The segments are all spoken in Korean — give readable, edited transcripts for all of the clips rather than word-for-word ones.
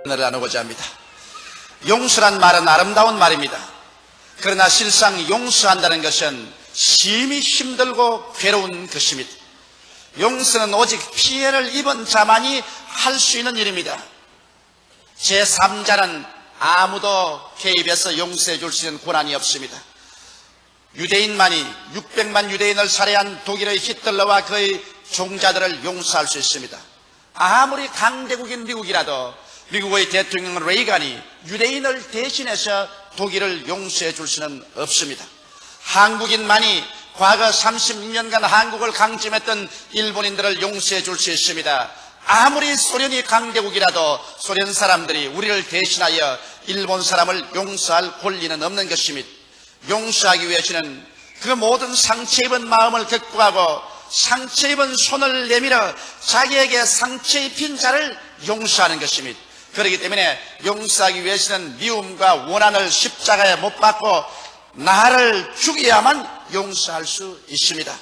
오늘 나누고자 합니다. 용서란 말은 아름다운 말입니다. 그러나 실상 용서한다는 것은 심히 힘들고 괴로운 것입니다. 용서는 오직 피해를 입은 자만이 할 수 있는 일입니다. 제3자는 아무도 개입해서 용서해 줄 수 있는 권한이 없습니다. 유대인만이 600만 유대인을 살해한 독일의 히틀러와 그의 종자들을 용서할 수 있습니다. 아무리 강대국인 미국이라도 미국의 대통령 레이간이 유대인을 대신해서 독일을 용서해 줄 수는 없습니다. 한국인만이 과거 36년간 한국을 강점했던 일본인들을 용서해 줄 수 있습니다. 아무리 소련이 강대국이라도 소련 사람들이 우리를 대신하여 일본 사람을 용서할 권리는 없는 것입니다. 용서하기 위해서는 그 모든 상처 입은 마음을 극복하고 상처 입은 손을 내밀어 자기에게 상처 입힌 자를 용서하는 것입니다. 그렇기 때문에 용서하기 위해서는 미움과 원한을 십자가에 못 박고 나를 죽여야만 용서할 수 있습니다.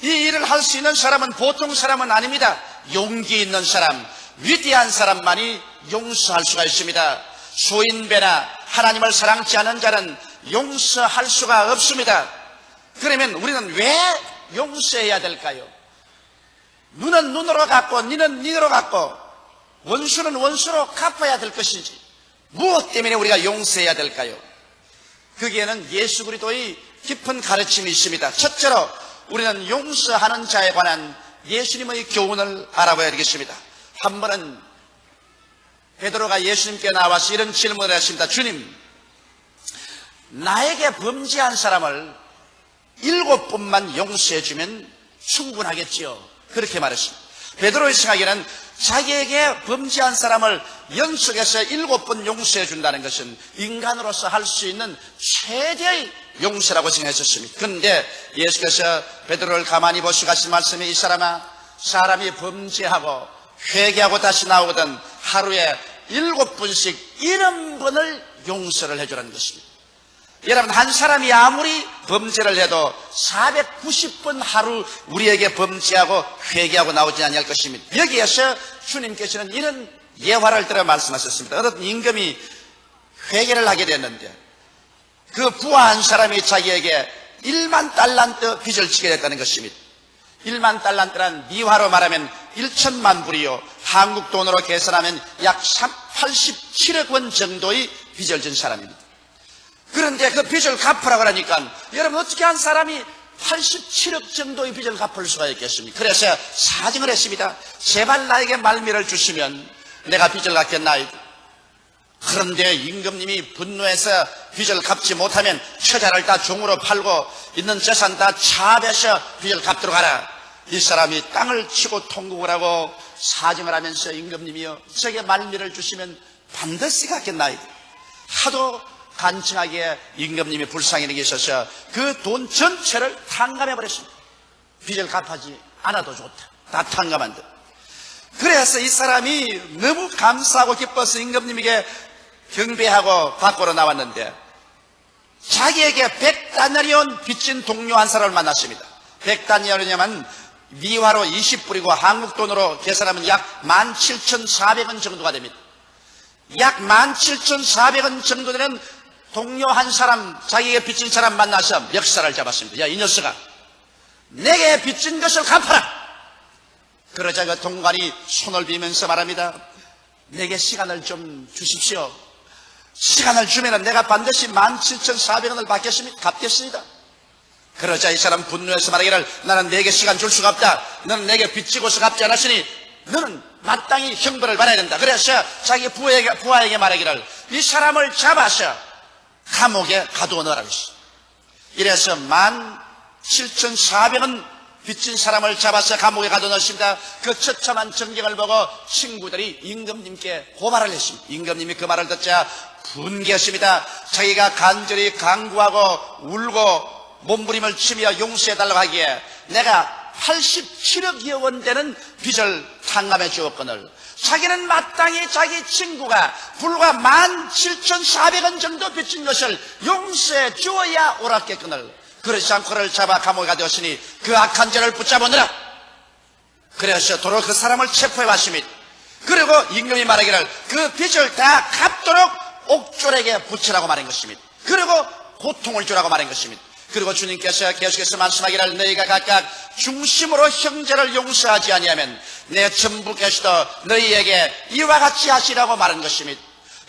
이 일을 할 수 있는 사람은 보통 사람은 아닙니다. 용기 있는 사람, 위대한 사람만이 용서할 수가 있습니다. 소인배나 하나님을 사랑치 않은 자는 용서할 수가 없습니다. 그러면 우리는 왜 용서해야 될까요? 눈은 눈으로 갚고 니는 니로 갚고 원수는 원수로 갚아야 될 것인지 무엇 때문에 우리가 용서해야 될까요? 거기에는 예수 그리스도의 깊은 가르침이 있습니다. 첫째로 우리는 용서하는 자에 관한 예수님의 교훈을 알아봐야 되겠습니다. 한 번은 베드로가 예수님께 나와서 이런 질문을 했습니다. 주님, 나에게 범죄한 사람을 7번만 용서해 주면 충분하겠지요. 그렇게 말했습니다. 베드로의 생각에는 자기에게 범죄한 사람을 연속해서 7번 용서해 준다는 것은 인간으로서 할 수 있는 최대의 용서라고 생각했었습니다. 그런데 예수께서 베드로를 가만히 보시고 하신 말씀이 이 사람아, 사람이 범죄하고 회개하고 다시 나오거든 하루에 7번씩 70번을 용서를 해주라는 것입니다. 여러분, 한 사람이 아무리 범죄를 해도 490번 하루 우리에게 범죄하고 회개하고 나오지 않을 것입니다. 여기에서 주님께서는 이런 예화를 들어 말씀하셨습니다. 어떤 임금이 회개를 하게 됐는데 그 부한 사람이 자기에게 1만 달란트 빚을 지게 됐다는 것입니다. 1만 달란트란 미화로 말하면 1천만 불이요, 한국 돈으로 계산하면 약 87억 원 정도의 빚을 진 사람입니다. 그런데 그 빚을 갚으라고 하니까 여러분, 어떻게 한 사람이 87억 정도의 빚을 갚을 수가 있겠습니까? 그래서 사정을 했습니다. 제발 나에게 말미를 주시면 내가 빚을 갚겠나이다. 그런데 임금님이 분노해서 빚을 갚지 못하면 처자를 다 종으로 팔고 있는 재산 다 차압해서 빚을 갚도록 하라. 이 사람이 땅을 치고 통곡을 하고 사정을 하면서 임금님이여, 저에게 말미를 주시면 반드시 갚겠나이다. 하도 간청하게 임금님이 불쌍히 여기셔서 그 돈 전체를 탕감해버렸습니다. 빚을 갚아지 않아도 좋다. 다 탕감한다. 그래서 이 사람이 너무 감사하고 기뻐서 임금님에게 경배하고 밖으로 나왔는데 자기에게 100다나리온 빚진 동료 한 사람을 만났습니다. 100다나리온이면 미화로 20불이고 한국 돈으로 계산하면 약 17,400원 정도가 됩니다. 약 17,400원 정도 되는 동료 한 사람, 자기에게 빚진 사람 만나서 멱살을 잡았습니다. 야, 이 녀석아, 내게 빚진 것을 갚아라. 그러자 그 동관이 손을 비면서 말합니다. 내게 시간을 좀 주십시오. 시간을 주면 내가 반드시 17,400원을 갚겠습니다. 그러자 이 사람 분노해서 말하기를, 나는 내게 시간 줄 수가 없다. 너는 내게 빚지고서 갚지 않았으니 너는 마땅히 형벌을 받아야 된다. 그래서 자기 부하에게 말하기를, 이 사람을 잡아서 감옥에 가두어 넣으라고 했어요. 이래서 17,400원 빚진 사람을 잡아서 감옥에 가둬 넣습니다. 그 처참한 전경을 보고 친구들이 임금님께 고발을 했습니다. 임금님이 그 말을 듣자 분개했습니다. 자기가 간절히 간구하고 울고 몸부림을 치며 용서해달라고 하기에 내가 87억여 원 되는 빚을 탕감해 주었거늘 자기는 마땅히 자기 친구가 불과 17,400원 정도 빚진 것을 용서해 주어야 옳았겠거늘 그렇지 않고 그를 잡아 감옥에 가두었으니 그 악한 죄를 붙잡으느라. 그래서 도로 그 사람을 체포해 왔습니다. 그리고 임금이 말하기를 그 빚을 다 갚도록 옥졸에게 붙이라고 말한 것입니다. 그리고 고통을 주라고 말한 것입니다. 그리고 주님께서 계속해서 말씀하기를 너희가 각각 중심으로 형제를 용서하지 아니하면 내 전부께서도 너희에게 이와 같이 하시라고 말한 것입니다.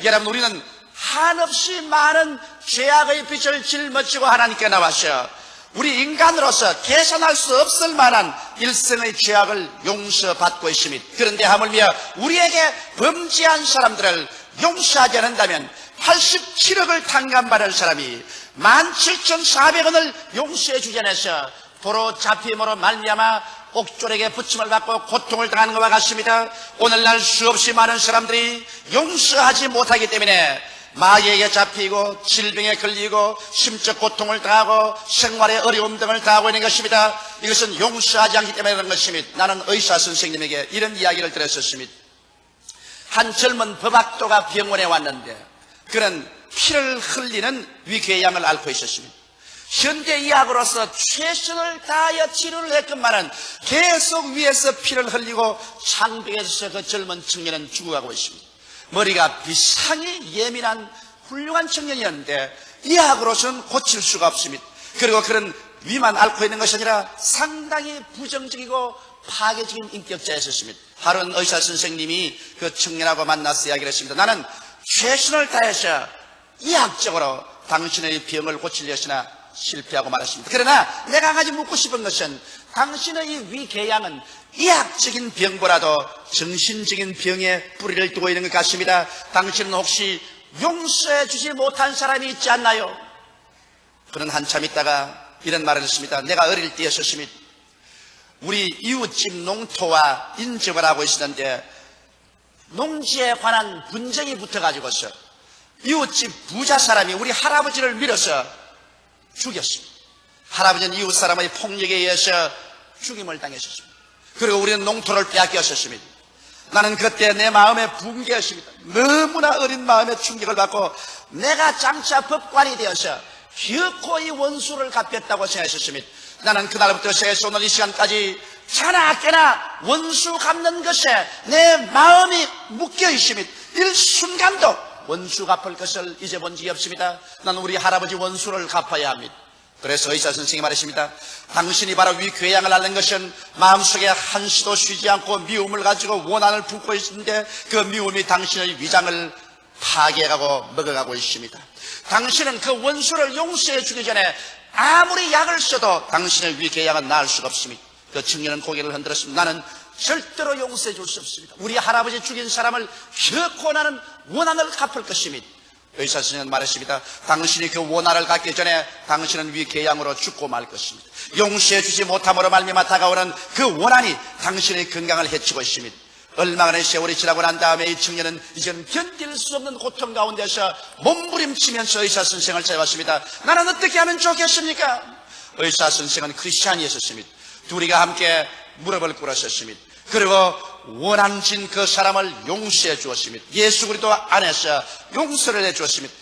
여러분, 우리는 한없이 많은 죄악의 빚을 짊어지고 하나님께 나와서 우리 인간으로서 계산할 수 없을 만한 일생의 죄악을 용서받고 있습니다. 그런데 하물며 우리에게 범죄한 사람들을 용서하지 않는다면 87억을 탕감받은 사람이 17,400원을 용서해 주지 않아서 도로 잡힘으로 말미암아 옥졸에게 붙임을 받고 고통을 당하는 것과 같습니다. 오늘날 수없이 많은 사람들이 용서하지 못하기 때문에 마귀에게 잡히고 질병에 걸리고 심적 고통을 당하고 생활의 어려움 등을 당하고 있는 것입니다. 이것은 용서하지 않기 때문에 그런 것입니다. 나는 의사 선생님에게 이런 이야기를 들었었습니다. 한 젊은 법학도가 병원에 왔는데 그는 피를 흘리는 위궤양을 앓고 있었습니다. 현대의학으로서 최선을 다하여 치료를 했건만은 계속 위에서 피를 흘리고 창백에서 그 젊은 청년은 죽어가고 있습니다. 머리가 비상히 예민한 훌륭한 청년이었는데 의학으로서는 고칠 수가 없습니다. 그리고 그런 위만 앓고 있는 것이 아니라 상당히 부정적이고 파괴적인 인격자였습니다. 하루는 의사 선생님이 그 청년하고 만나서 이야기를 했습니다. 나는 최선을 다해서 의학적으로 당신의 병을 고치려 했으나 실패하고 말았습니다. 그러나 내가 한 가지 묻고 싶은 것은 당신의 이 위궤양은 의학적인 병보다도 정신적인 병에 뿌리를 두고 있는 것 같습니다. 당신은 혹시 용서해 주지 못한 사람이 있지 않나요? 그는 한참 있다가 이런 말을 했습니다. 내가 어릴 때였었습니다. 우리 이웃집 농토와 인접을 하고 있었는데 농지에 관한 분쟁이 붙어가지고서 이웃집 부자 사람이 우리 할아버지를 밀어서 죽였습니다. 할아버지는 이웃 사람의 폭력에 의해서 죽임을 당했었습니다. 그리고 우리는 농토를 빼앗겼었습니다. 나는 그때 내 마음에 붕괴했습니다. 너무나 어린 마음에 충격을 받고 내가 장차 법관이 되어서 결코 이 원수를 갚겠다고 생각했습니다. 나는 그날부터 시작해서 오늘 이 시간까지 자나 깨나 원수 갚는 것에 내 마음이 묶여 있습니다. 일순간도 원수 갚을 것을 잊어본 적이 없습니다. 나는 우리 할아버지 원수를 갚아야 합니다. 그래서 의사 선생님이 말했습니다. 당신이 바로 위궤양을 앓는 것은 마음속에 한시도 쉬지 않고 미움을 가지고 원한을 품고 있는데 그 미움이 당신의 위장을 파괴하고 먹어가고 있습니다. 당신은 그 원수를 용서해 주기 전에 아무리 약을 써도 당신의 위궤양은 나을 수가 없습니다. 그 청년은 고개를 흔들었습니다. 나는 절대로 용서해 줄 수 없습니다. 우리 할아버지 죽인 사람을 결코 나는 원한을 갚을 것입니다. 의사 선생님은 말했습니다. 당신이 그 원한을 갚기 전에 당신은 위궤양으로 죽고 말 것입니다. 용서해 주지 못함으로 말미암아 다가오는 그 원한이 당신의 건강을 해치고 있습니다. 얼마간의 세월이 지나고 난 다음에 이 청년은 이제는 견딜 수 없는 고통 가운데서 몸부림치면서 의사 선생을 찾아왔습니다. 나는 어떻게 하면 좋겠습니까? 의사 선생은 크리스찬이었습니다. 둘이가 함께 무릎을 꿇었습니다. 그리고 원한진 그 사람을 용서해 주었습니다. 예수 그리스도 안에서 용서를 해 주었습니다.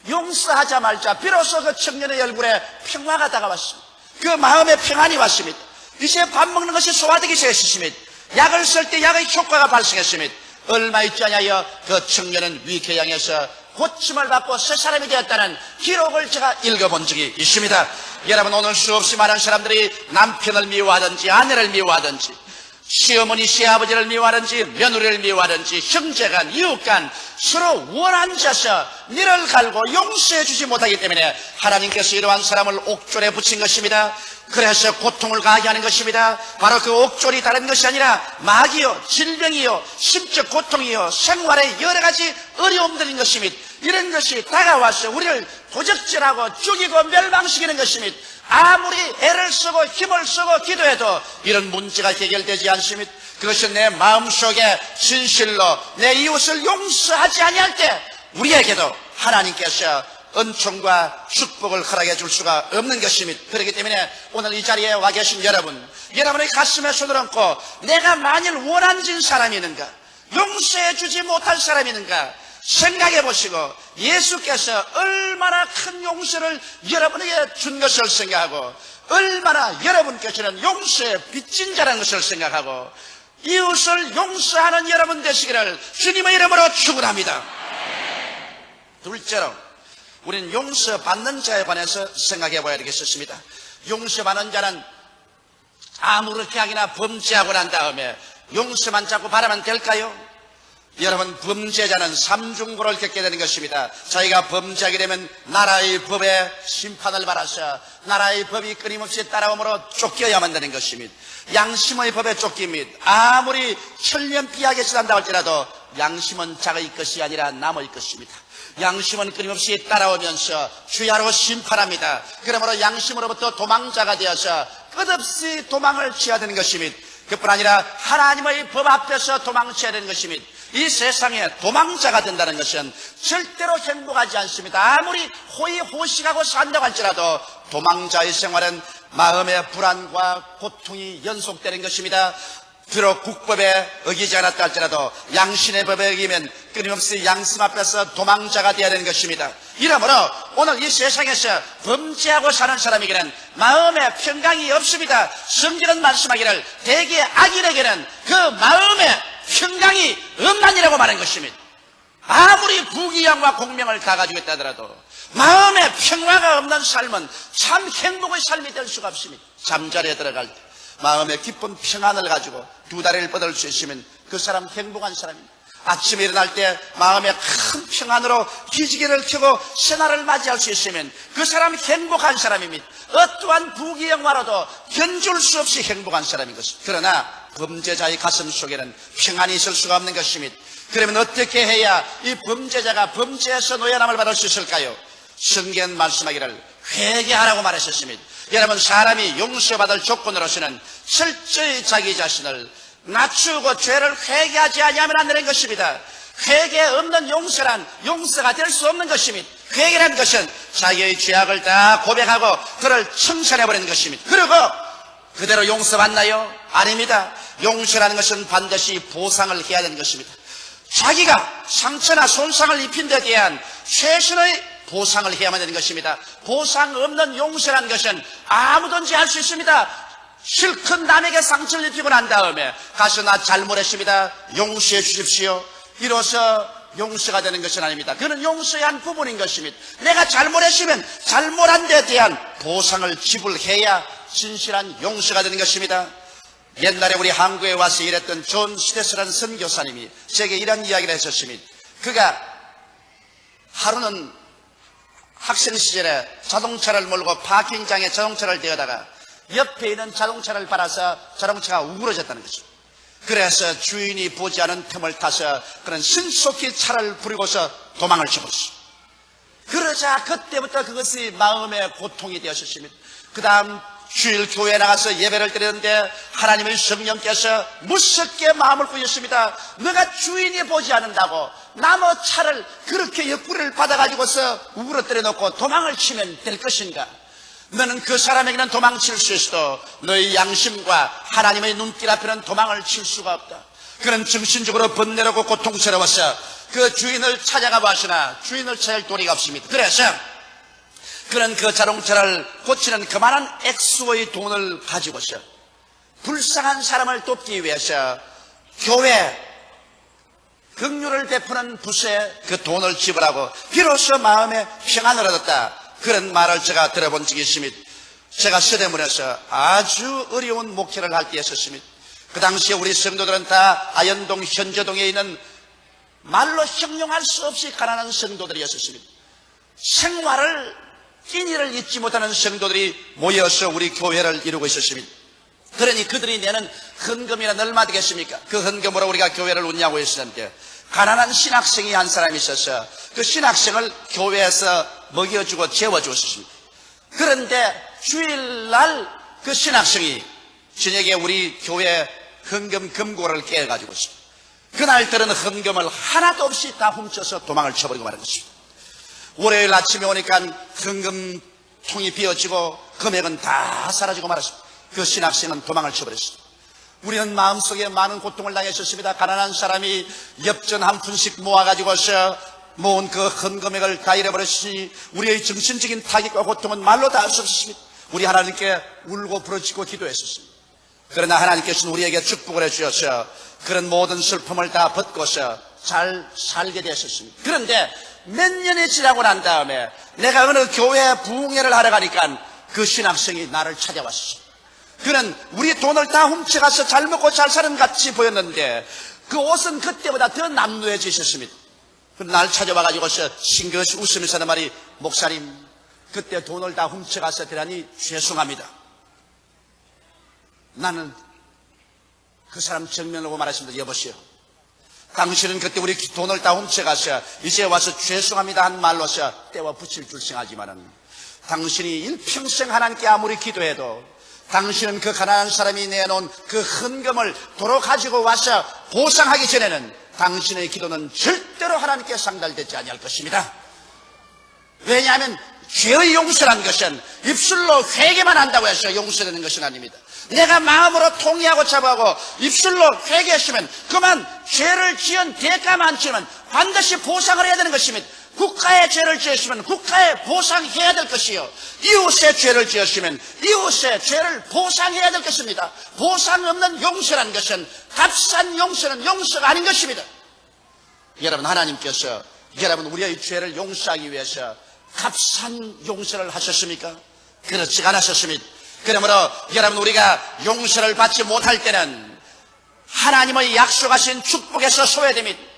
용서하자마자 비로소 그 청년의 얼굴에 평화가 다가왔습니다. 그 마음에 평안이 왔습니다. 이제 밥 먹는 것이 소화되기 시작했습니다. 약을 쓸 때 약의 효과가 발생했습니다. 얼마 있지 않아요 그 청년은 위궤양에서 고침을 받고 새 사람이 되었다는 기록을 제가 읽어본 적이 있습니다. 여러분, 오늘 수없이 많은 사람들이 남편을 미워하든지 아내를 미워하든지 시어머니 시아버지를 미워하든지 며느리를 미워하든지 형제간 이웃간 서로 원한져서 니를 갈고 용서해 주지 못하기 때문에 하나님께서 이러한 사람을 옥졸에 붙인 것입니다. 그래서 고통을 가하게 하는 것입니다. 바로 그 옥졸이 다른 것이 아니라 마귀요, 질병이요, 심적 고통이요, 생활의 여러 가지 어려움들인 것입니다. 이런 것이 다가와서 우리를 도적질하고 죽이고 멸망시키는 것입니다. 아무리 애를 쓰고 힘을 쓰고 기도해도 이런 문제가 해결되지 않습니다. 그것은 내 마음속에 진실로 내 이웃을 용서하지 아니할 때 우리에게도 하나님께서 은총과 축복을 허락해 줄 수가 없는 것입니다. 그렇기 때문에 오늘 이 자리에 와 계신 여러분의 가슴에 손을 얹고 내가 만일 원한진 사람이 있는가, 용서해 주지 못할 사람이 있는가 생각해 보시고 예수께서 얼마나 큰 용서를 여러분에게 준 것을 생각하고 얼마나 여러분께서는 용서의 빚진 자라는 것을 생각하고 이웃을 용서하는 여러분 되시기를 주님의 이름으로 축원합니다. 둘째로 우리는 용서받는 자에 관해서 생각해 봐야 되겠습니다. 용서받는 자는 아무렇게 하기나 범죄하고 난 다음에 용서만 자꾸 바라면 될까요? 여러분, 범죄자는 삼중고를 겪게 되는 것입니다. 자기가 범죄하게 되면 나라의 법에 심판을 받아서 나라의 법이 끊임없이 따라오므로 쫓겨야만 되는 것입니다. 양심의 법에 쫓깁니다. 아무리 천년피하게 지난다 할지라도 양심은 자기의 것이 아니라 남의 것입니다. 양심은 끊임없이 따라오면서 주야로 심판합니다. 그러므로 양심으로부터 도망자가 되어서 끝없이 도망을 취해야 되는 것입니다. 그뿐 아니라 하나님의 법 앞에서 도망쳐야 되는 것입니다. 이 세상에 도망자가 된다는 것은 절대로 행복하지 않습니다. 아무리 호의호식하고 산다고 할지라도 도망자의 생활은 마음의 불안과 고통이 연속되는 것입니다. 비록 국법에 어기지 않았다 할지라도 양심의 법에 어기면 끊임없이 양심 앞에서 도망자가 되어야 되는 것입니다. 이러므로 오늘 이 세상에서 범죄하고 사는 사람에게는 마음의 평강이 없습니다. 성경은 말씀하기를 대개 악인에게는 그 마음의 평강이 없나니라고 말한 것입니다. 아무리 부귀영화 공명을 다 가지고 있다 하더라도 마음의 평화가 없는 삶은 참 행복의 삶이 될 수가 없습니다. 잠자리에 들어갈 때 마음의 깊은 평안을 가지고 두 다리를 뻗을 수 있으면 그 사람 행복한 사람입니다. 아침에 일어날 때 마음의 큰 평안으로 기지개를 켜고 새날을 맞이할 수 있으면 그 사람 행복한 사람입니다. 어떠한 부귀영화로도 견줄 수 없이 행복한 사람인 것입니다. 그러나 범죄자의 가슴 속에는 평안이 있을 수가 없는 것입니다. 그러면 어떻게 해야 이 범죄자가 범죄에서 노연함을 받을 수 있을까요? 성경 말씀하기를 회개하라고 말하셨습니다. 여러분, 사람이 용서받을 조건으로서는 철저히 자기 자신을 낮추고 죄를 회개하지 아니하면 안 되는 것입니다. 회개 없는 용서란 용서가 될 수 없는 것입니다. 회개라는 것은 자기의 죄악을 다 고백하고 그를 청산해버리는 것입니다. 그리고 그대로 용서받나요? 아닙니다. 용서라는 것은 반드시 보상을 해야 되는 것입니다. 자기가 상처나 손상을 입힌 데 대한 최선의 보상을 해야만 되는 것입니다. 보상 없는 용서라는 것은 아무든지 할 수 있습니다. 실컷 남에게 상처를 입히고 난 다음에 가서 나 잘못했습니다, 용서해 주십시오, 이로써 용서가 되는 것은 아닙니다. 그는 용서의 한 부분인 것입니다. 내가 잘못했으면 잘못한 데 대한 보상을 지불해야 진실한 용서가 되는 것입니다. 옛날에 우리 한국에 와서 일했던 존 스테스라는 선교사님이 제게 이런 이야기를 했었습니다. 그가 하루는 학생 시절에 자동차를 몰고 파킹장에 자동차를 대다가 옆에 있는 자동차를 받아서 자동차가 우그러졌다는 거죠. 그래서 주인이 보지 않은 틈을 타서 그는 신속히 차를 부리고서 도망을 쳐버렸어요. 그러자 그때부터 그것이 마음의 고통이 되었습니다. 그 다음 주일 교회에 나가서 예배를 드렸는데 하나님의 성령께서 무섭게 마음을 꾸셨습니다. 너가 주인이 보지 않는다고 남의 차를 그렇게 옆구리를 받아가지고서 우그러뜨려 놓고 도망을 치면 될 것인가? 너는 그 사람에게는 도망칠 수 있어도 너의 양심과 하나님의 눈길 앞에는 도망을 칠 수가 없다. 그는 정신적으로 번뇌롭고 고통스러워서 그 주인을 찾아가 봤으나 주인을 찾을 도리가 없습니다. 그래서 그는 그 자동차를 고치는 그만한 액수의 돈을 가지고서 불쌍한 사람을 돕기 위해서 교회 긍휼을 베푸는 붓에 그 돈을 지불하고 비로소 마음에 평안을 얻었다. 그런 말을 제가 들어본 적이 있습니다. 제가 서대문에서 아주 어려운 목회를 할 때였었습니다. 그 당시에 우리 성도들은 다 아현동 현저동에 있는 말로 형용할 수 없이 가난한 성도들이었습니다. 생활을 끼니를 잊지 못하는 성도들이 모여서 우리 교회를 이루고 있었습니다. 그러니 그들이 내는 헌금이란 얼마 되겠습니까? 그 헌금으로 우리가 교회를 운영하고 있었는데 가난한 신학생이 한 사람이 있어서 그 신학생을 교회에서 먹여주고 재워주었습니다. 그런데 주일날 그 신학생이 저녁에 우리 교회 헌금 금고를 깨가지고 있습니다. 그날 들은 헌금을 하나도 없이 다 훔쳐서 도망을 쳐버리고 말한 것입니다. 월요일 아침에 오니까 헌금통이 비어지고 금액은 다 사라지고 말았습니다. 그 신학생은 도망을 쳐버렸습니다. 우리는 마음속에 많은 고통을 당했었습니다. 가난한 사람이 엽전 한 푼씩 모아가지고서 모은 그 헌금액을 다 잃어버렸으니 우리의 정신적인 타격과 고통은 말로 다 할 수 없었습니다. 우리 하나님께 울고 부르짖고 기도했었습니다. 그러나 하나님께서는 우리에게 축복을 해주셔서 그런 모든 슬픔을 다 벗고서 잘 살게 되셨습니다. 그런데 몇 년이 지나고 난 다음에 내가 어느 교회 부흥회를 하러 가니까 그 신학생이 나를 찾아왔어. 그는 우리 돈을 다 훔쳐가서 잘 먹고 잘 사는 같이 보였는데 그 옷은 그때보다 더 남루해지셨습니다. 날 찾아와가지고서 싱긋이 웃으면서 하는 말이, 목사님, 그때 돈을 다 훔쳐가서 대단히 죄송합니다. 나는 그 사람 정면을 보고 말했습니다. 여보시오, 당신은 그때 우리 돈을 다 훔쳐가서 이제 와서 죄송합니다 한 말로서 때와 붙일 줄 생각하지만은 당신이 일평생 하나님께 아무리 기도해도 당신은 그 가난한 사람이 내놓은 그 헌금을 도로 가지고 와서 보상하기 전에는 당신의 기도는 절대로 하나님께 상달되지 아니할 것입니다. 왜냐하면 죄의 용서라는 것은 입술로 회개만 한다고 해서 용서되는 것은 아닙니다. 내가 마음으로 통회하고 자부하고 입술로 회개했으면 그만 죄를 지은 대가만 치면 반드시 보상을 해야 되는 것입니다. 국가의 죄를 지었으면 국가에 보상해야 될 것이요, 이웃의 죄를 지었으면 이웃의 죄를 보상해야 될 것입니다. 보상 없는 용서라는 것은, 값싼 용서는 용서가 아닌 것입니다. 여러분, 하나님께서 여러분 우리의 죄를 용서하기 위해서 값싼 용서를 하셨습니까? 그렇지 않으셨습니다. 그러므로 여러분, 우리가 용서를 받지 못할 때는 하나님의 약속하신 축복에서 소외됩니다.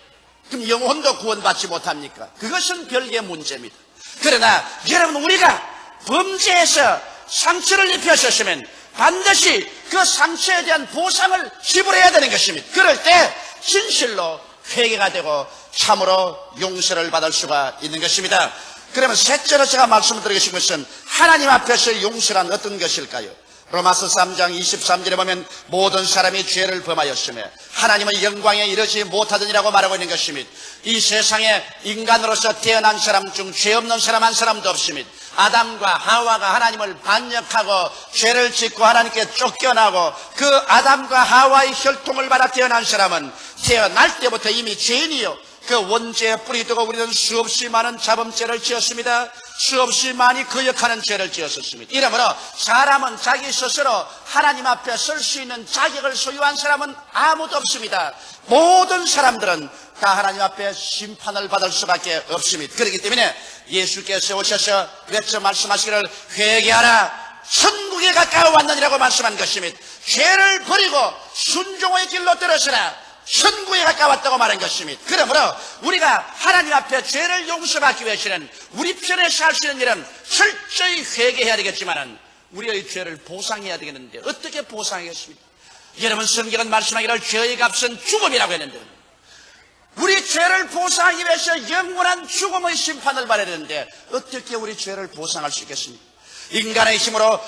그럼 영혼도 구원받지 못합니까? 그것은 별개의 문제입니다. 그러나 여러분, 우리가 범죄에서 상처를 입히셨으면 반드시 그 상처에 대한 보상을 지불해야 되는 것입니다. 그럴 때 진실로 회개가 되고 참으로 용서를 받을 수가 있는 것입니다. 그러면 셋째로 제가 말씀을 드리고 싶은 것은 하나님 앞에서 용서란 어떤 것일까요? 로마서 3장 23절에 보면 모든 사람이 죄를 범하였으며 하나님의 영광에 이르지 못하더니라고 말하고 있는 것입니다. 이 세상에 인간으로서 태어난 사람 중 죄 없는 사람 한 사람도 없습니다. 아담과 하와가 하나님을 반역하고 죄를 짓고 하나님께 쫓겨나고 그 아담과 하와의 혈통을 받아 태어난 사람은 태어날 때부터 이미 죄인이요, 그 원죄에 뿌리 두고 우리는 수없이 많은 자범죄를 지었습니다. 수없이 많이 거역하는 죄를 지었었습니다. 이러므로 사람은 자기 스스로 하나님 앞에 설 수 있는 자격을 소유한 사람은 아무도 없습니다. 모든 사람들은 다 하나님 앞에 심판을 받을 수밖에 없습니다. 그렇기 때문에 예수께서 오셔서 외쳐 말씀하시기를 회개하라, 천국에 가까워 왔느니라고 말씀한 것입니다. 죄를 버리고 순종의 길로 들어서라, 천국에 가까웠다고 말한 것입니다. 그러므로 우리가 하나님 앞에 죄를 용서받기 위해서는 우리 편에서 할 수 있는 일은 철저히 회개해야 되겠지만 우리의 죄를 보상해야 되겠는데 어떻게 보상하겠습니까? 여러분, 성경은 말씀하기를 죄의 값은 죽음이라고 했는데 우리 죄를 보상하기 위해서 영원한 죽음의 심판을 받아야 되는데 어떻게 우리 죄를 보상할 수 있겠습니까? 인간의 힘으로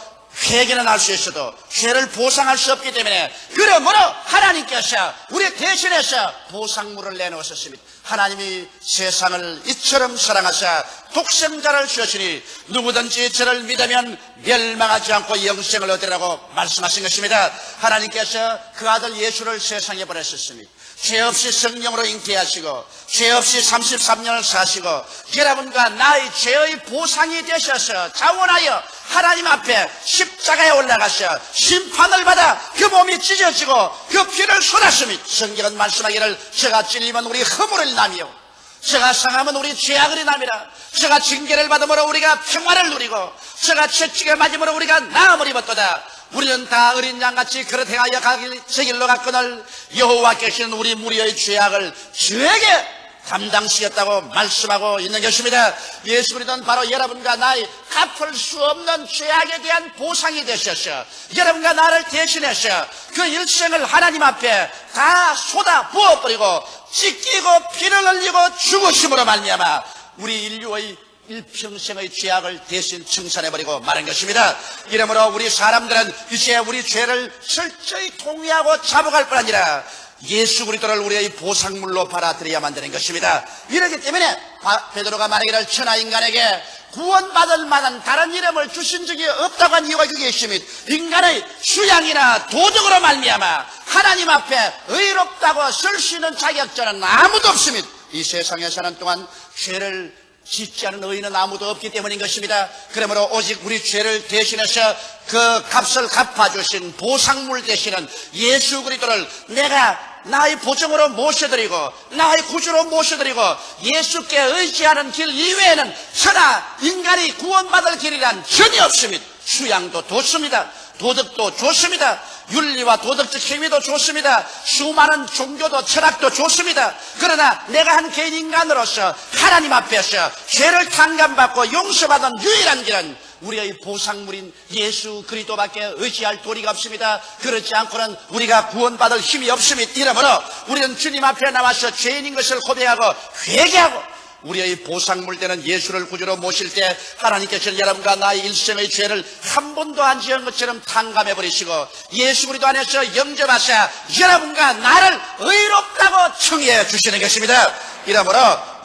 회개는 할 수 있어도 죄를 보상할 수 없기 때문에, 그러므로 하나님께서 우리 대신해서 보상물을 내놓으셨습니다. 하나님이 세상을 이처럼 사랑하사 독생자를 주셨으니 누구든지 저를 믿으면 멸망하지 않고 영생을 얻으라고 말씀하신 것입니다. 하나님께서 그 아들 예수를 세상에 보내셨습니다. 죄 없이 성령으로 잉태하시고 죄 없이 33년을 사시고 여러분과 나의 죄의 보상이 되셔서 자원하여 하나님 앞에 십자가에 올라가셔 심판을 받아 그 몸이 찢어지고 그 피를 쏟았습니다. 성경은 말씀하기를 저가 찔리면 우리 허물을 남이요, 저가 상하면 우리 죄악을 남이라. 저가 징계를 받음으로 우리가 평화를 누리고 저가 채찍에 맞음으로 우리가 나음을 입었도다. 우리는 다 어린 양같이 그릇 행하여 제 길로 갔거늘 여호와께서는 우리 무리의 죄악을 저에게 담당시켰다고 말씀하고 있는 것입니다. 예수 그리스도는 바로 여러분과 나의 갚을 수 없는 죄악에 대한 보상이 되셔서 여러분과 나를 대신해서 그 일생을 하나님 앞에 다 쏟아 부어버리고 찢기고 피를 흘리고 죽으심으로 말미암아 우리 인류의 일평생의 죄악을 대신 청산해버리고 말한 것입니다. 이러므로 우리 사람들은 이제 우리 죄를 철저히 통회하고 자복할 뿐 아니라 예수 그리스도를 우리의 보상물로 받아들여야만 되는 것입니다. 이렇기 때문에 베드로가 말하기를 천하 인간에게 구원받을 만한 다른 이름을 주신 적이 없다고 한 이유가 그게 있습니다. 인간의 수양이나 도덕으로 말미암아 하나님 앞에 의롭다고 쓸 수 있는 자격자는 아무도 없습니다. 이 세상에 사는 동안 죄를 짓지 않은 의인은 아무도 없기 때문인 것입니다. 그러므로 오직 우리 죄를 대신해서 그 값을 갚아주신 보상물 되시는 예수 그리스도를 내가 나의 보증으로 모셔드리고 나의 구주로 모셔드리고 예수께 의지하는 길 이외에는 천하 인간이 구원받을 길이란 전혀 없습니다. 수양도 좋습니다. 도덕도 좋습니다. 윤리와 도덕적 행위도 좋습니다. 수많은 종교도 철학도 좋습니다. 그러나 내가 한 개인 인간으로서 하나님 앞에서 죄를 탕감받고 용서받은 유일한 길은 우리의 보상물인 예수 그리스도밖에 의지할 도리가 없습니다. 그렇지 않고는 우리가 구원받을 힘이 없습니다. 이러므로 우리는 주님 앞에 나와서 죄인인 것을 고백하고 회개하고 우리의 보상물 되는 예수를 구주로 모실 때 하나님께서는 여러분과 나의 일생의 죄를 한 번도 안 지은 것처럼 탕감해버리시고 예수 그리스도 안에서 영접하사 여러분과 나를 의롭다고 청해 주시는 것입니다. 이러므로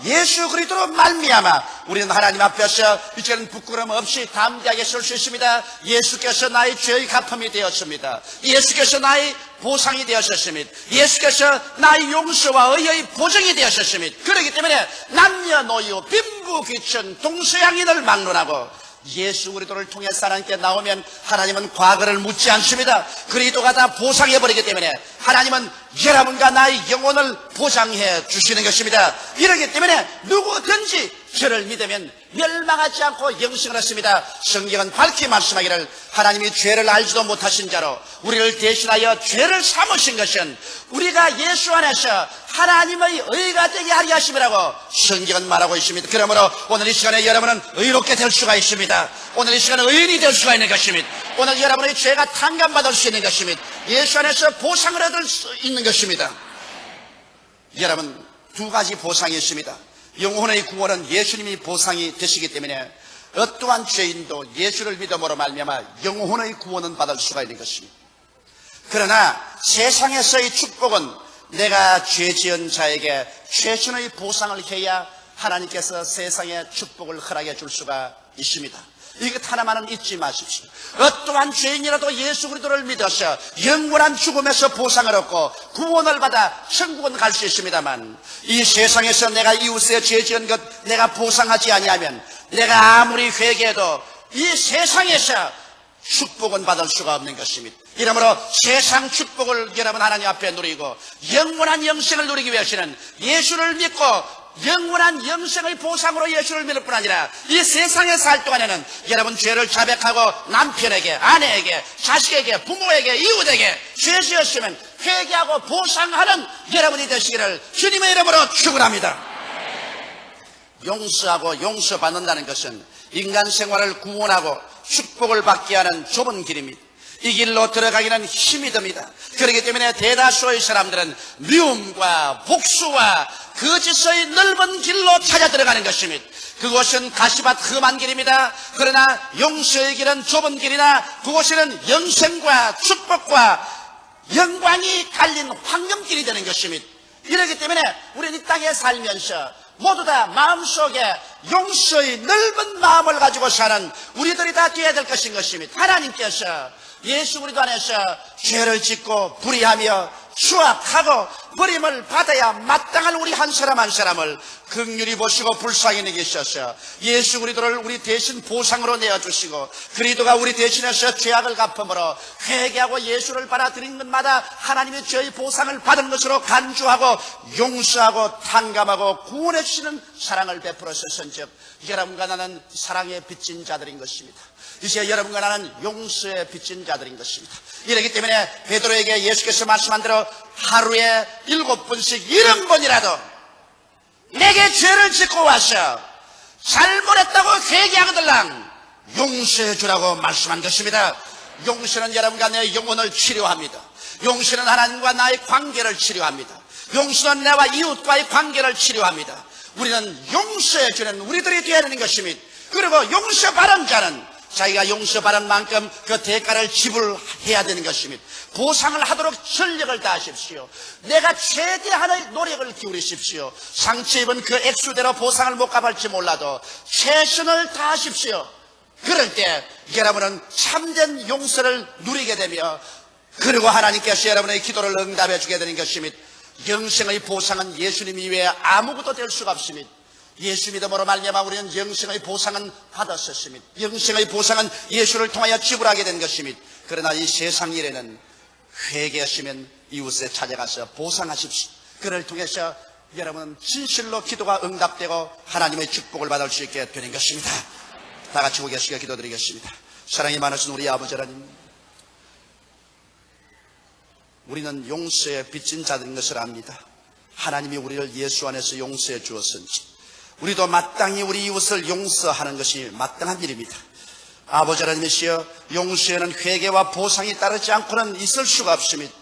예수 그리스도로 말미암아 우리는 하나님 앞에서 이제는 부끄러움 없이 담대하게 설 수 있습니다. 예수께서 나의 죄의 갚음이 되었습니다. 예수께서 나의 보상이 되었습니다. 예수께서 나의 용서와 의의 보증이 되었습니다. 그렇기 때문에 남녀노소 빈부귀천 동서양인을 막론하고 예수 그리스도를 통해서 하나님께 나오면 하나님은 과거를 묻지 않습니다. 그리스도가 다 보상해버리기 때문에 하나님은 여러분과 나의 영혼을 보장해 주시는 것입니다. 이렇기 때문에 누구든지 저를 믿으면 멸망하지 않고 영생을 얻습니다. 성경은 밝히 말씀하기를 하나님이 죄를 알지도 못하신 자로 우리를 대신하여 죄를 삼으신 것은 우리가 예수 안에서 하나님의 의가 되게 하려 하심이라고 성경은 말하고 있습니다. 그러므로 오늘 이 시간에 여러분은 의롭게 될 수가 있습니다. 오늘 이 시간에 의인이 될 수가 있는 것입니다. 오늘 여러분의 죄가 탕감받을 수 있는 것입니다. 예수 안에서 보상을 얻을 수 있는 것입니다. 여러분, 두 가지 보상이 있습니다. 영혼의 구원은 예수님이 보상이 되시기 때문에 어떠한 죄인도 예수를 믿음으로 말미암아 영혼의 구원은 받을 수가 있는 것입니다. 그러나 세상에서의 축복은 내가 죄 지은 자에게 최선의 보상을 해야 하나님께서 세상에 축복을 허락해 줄 수가 있습니다. 이것 하나만은 잊지 마십시오. 어떠한 죄인이라도 예수 그리스도를 믿어서 영원한 죽음에서 보상을 얻고 구원을 받아 천국은 갈 수 있습니다만 이 세상에서 내가 이웃에 죄 지은 것 내가 보상하지 아니하면 내가 아무리 회개해도 이 세상에서 축복은 받을 수가 없는 것입니다. 이러므로 세상 축복을 여러분 하나님 앞에 누리고 영원한 영생을 누리기 위해서는 예수를 믿고 영원한 영생의 보상으로 예수를 믿을 뿐 아니라 이 세상에 살 동안에는 여러분 죄를 자백하고 남편에게, 아내에게, 자식에게, 부모에게, 이웃에게 죄 지었으면 회개하고 보상하는 여러분이 되시기를 주님의 이름으로 축원합니다. 용서하고 용서받는다는 것은 인간 생활을 구원하고 축복을 받게 하는 좁은 길입니다. 이 길로 들어가기는 힘이 듭니다. 그렇기 때문에 대다수의 사람들은 미움과 복수와 거짓의 넓은 길로 찾아 들어가는 것입니다. 그곳은 가시밭 험한 길입니다. 그러나 용서의 길은 좁은 길이나 그곳에는 영생과 축복과 영광이 갈린 황금길이 되는 것입니다. 이렇기 때문에 우리는 이 땅에 살면서 모두 다 마음속에 용서의 넓은 마음을 가지고 사는 우리들이 다 되어야 될 것인 것입니다. 하나님께서 예수 그리스도 안에서 죄를 짓고 불의하며 추악하고 버림을 받아야 마땅한 우리 한 사람 한 사람을 긍휼히 보시고 불쌍히 여기셔서 예수 그리스도를 우리 대신 보상으로 내어주시고 그리스도가 우리 대신해서 죄악을 갚음으로 회개하고 예수를 받아들이는 것마다 하나님의 죄의 보상을 받은 것으로 간주하고 용서하고 탕감하고 구원해 주시는 사랑을 베풀어서선즉 여러분과 나는 사랑에 빚진 자들인 것입니다. 이제 여러분과 나는 용서에 빚진 자들인 것입니다. 이렇기 때문에 베드로에게 예수께서 말씀한 대로 하루에 7번씩 70번이라도 내게 죄를 짓고 와서 잘못했다고 회개하거들랑 용서해 주라고 말씀한 것입니다. 용서는 여러분과 내 영혼을 치료합니다. 용서는 하나님과 나의 관계를 치료합니다. 용서는 내와 이웃과의 관계를 치료합니다. 우리는 용서해 주는 우리들이 되어야 하는 것입니다. 그리고 용서받은 자는 자기가 용서받은 만큼 그 대가를 지불해야 되는 것입니다. 보상을 하도록 전력을 다하십시오. 내가 최대한의 노력을 기울이십시오. 상처 입은 그 액수대로 보상을 못 갚을지 몰라도 최선을 다하십시오. 그럴 때 여러분은 참된 용서를 누리게 되며 그리고 하나님께서 여러분의 기도를 응답해 주게 되는 것입니다. 영생의 보상은 예수님 이외에 아무것도 될 수가 없습니다. 예수 믿음으로 말미암아 우리는 영생의 보상은 받았었습니다. 영생의 보상은 예수를 통하여 지불하게 된 것입니다. 그러나 이 세상 일에는 회개하시면 이웃에 찾아가서 보상하십시오. 그를 통해서 여러분 진실로 기도가 응답되고 하나님의 축복을 받을 수 있게 되는 것입니다. 다 같이 고개숙여 기도드리겠습니다. 사랑이 많으신 우리 아버지 하나님, 우리는 용서에 빚진 자들인 것을 압니다. 하나님이 우리를 예수 안에서 용서해 주었은지 우리도 마땅히 우리 이웃을 용서하는 것이 마땅한 일입니다. 아버지 하나님이시여, 용서에는 회개와 보상이 따르지 않고는 있을 수가 없습니다.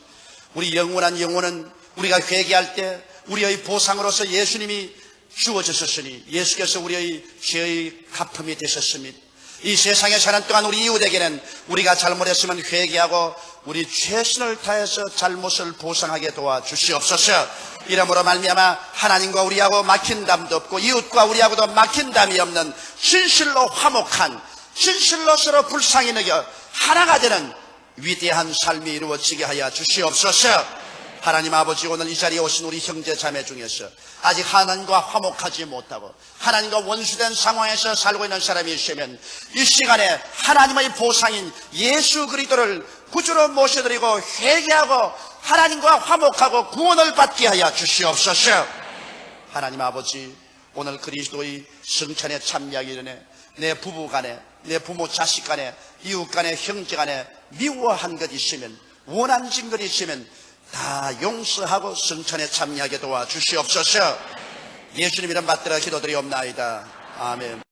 우리 영원한 영혼은 우리가 회개할 때 우리의 보상으로서 예수님이 주어졌으니 예수께서 우리의 죄의 갚음이 되셨습니다. 이 세상에 사는 동안 우리 이웃에게는 우리가 잘못했으면 회개하고 우리 최선을 다해서 잘못을 보상하게 도와주시옵소서. 이러므로 말미암아 하나님과 우리하고 막힌 담도 없고 이웃과 우리하고도 막힌 담이 없는 진실로 화목한, 진실로 서로 불쌍히 여겨 하나가 되는 위대한 삶이 이루어지게 하여 주시옵소서. 하나님 아버지, 오늘 이 자리에 오신 우리 형제 자매 중에서 아직 하나님과 화목하지 못하고 하나님과 원수된 상황에서 살고 있는 사람이 있으면 이 시간에 하나님의 보상인 예수 그리스도를 구주로 모셔드리고 회개하고 하나님과 화목하고 구원을 받게 하여 주시옵소서. 하나님 아버지, 오늘 그리스도의 성찬에 참여하기 전에 내 부부 간에, 내 부모 자식 간에, 이웃 간에, 형제 간에 미워한 것 있으면, 원한진 것 있으면 다 용서하고 성찬에 참여하게 도와주시옵소서. 예수님 이름 받들어 기도드리옵나이다. 아멘.